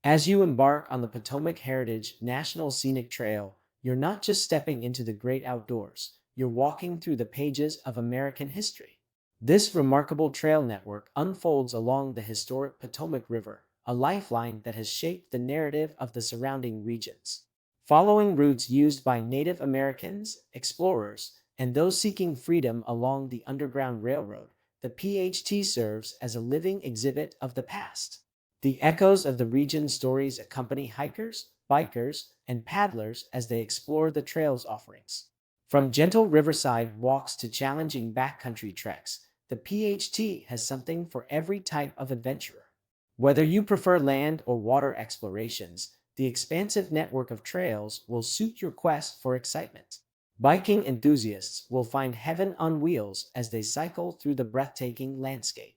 As you embark on the Potomac Heritage National Scenic Trail, you're not just stepping into the great outdoors, you're walking through the pages of American history. This remarkable trail network unfolds along the historic Potomac River, a lifeline that has shaped the narrative of the surrounding regions. Following routes used by Native Americans, explorers, and those seeking freedom along the Underground Railroad, the PHT serves as a living exhibit of the past. The echoes of the region's stories accompany hikers, bikers, and paddlers as they explore the trail's offerings. From gentle riverside walks to challenging backcountry treks, the PHT has something for every type of adventurer. Whether you prefer land or water explorations, the expansive network of trails will suit your quest for excitement. Biking enthusiasts will find heaven on wheels as they cycle through the breathtaking landscape.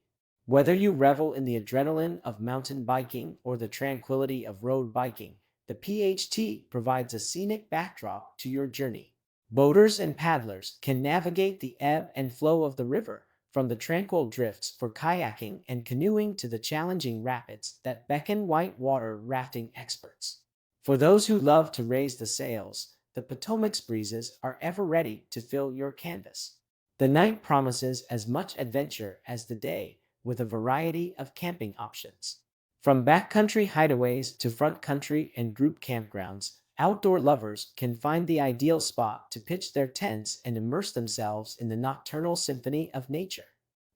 Whether you revel in the adrenaline of mountain biking or the tranquility of road biking, the PHT provides a scenic backdrop to your journey. Boaters and paddlers can navigate the ebb and flow of the river, from the tranquil drifts for kayaking and canoeing to the challenging rapids that beckon whitewater rafting experts. For those who love to raise the sails, the Potomac's breezes are ever ready to fill your canvas. The night promises as much adventure as the day, with a variety of camping options. From backcountry hideaways to front country and group campgrounds, outdoor lovers can find the ideal spot to pitch their tents and immerse themselves in the nocturnal symphony of nature.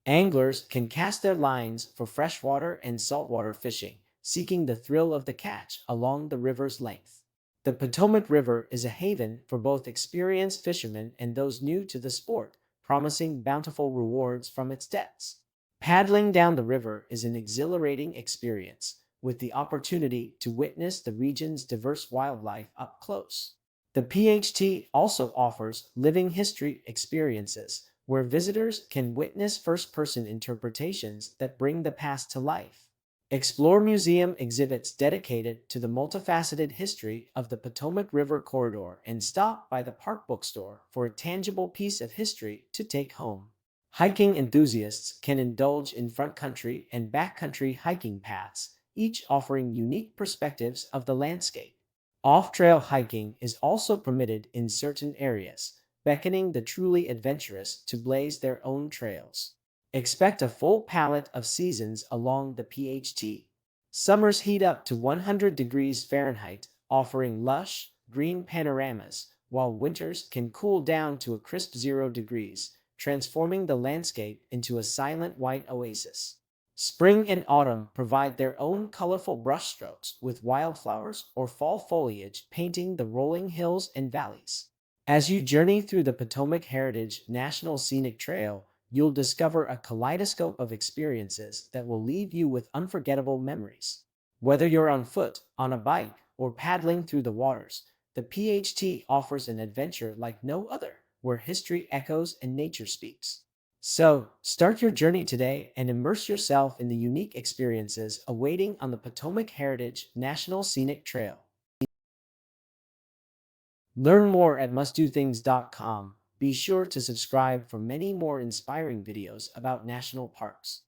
Anglers can cast their lines for freshwater and saltwater fishing, seeking the thrill of the catch along the river's length. The Potomac River is a haven for both experienced fishermen and those new to the sport, promising bountiful rewards from its depths. Paddling down the river is an exhilarating experience, with the opportunity to witness the region's diverse wildlife up close. The PHT also offers living history experiences, where visitors can witness first person interpretations that bring the past to life. Explore museum exhibits dedicated to the multifaceted history of the Potomac River corridor and stop by the park bookstore for a tangible piece of history to take home. Hiking enthusiasts can indulge in front country and backcountry hiking paths, each offering unique perspectives of the landscape. Off-trail hiking is also permitted in certain areas, beckoning the truly adventurous to blaze their own trails. Expect a full palette of seasons along the PHT. Summers heat up to 100 degrees Fahrenheit, offering lush, green panoramas, while winters can cool down to a crisp 0 degrees, transforming the landscape into a silent white oasis. Spring and autumn provide their own colorful brushstrokes, with wildflowers or fall foliage painting the rolling hills and valleys. As you journey through the Potomac Heritage National Scenic Trail, you'll discover a kaleidoscope of experiences that will leave you with unforgettable memories. Whether you're on foot, on a bike, or paddling through the waters, the PHT offers an adventure like no other, where history echoes and nature speaks. So, start your journey today and immerse yourself in the unique experiences awaiting on the Potomac Heritage National Scenic Trail. Learn more at mustdothings.com. Be sure to subscribe for many more inspiring videos about national parks.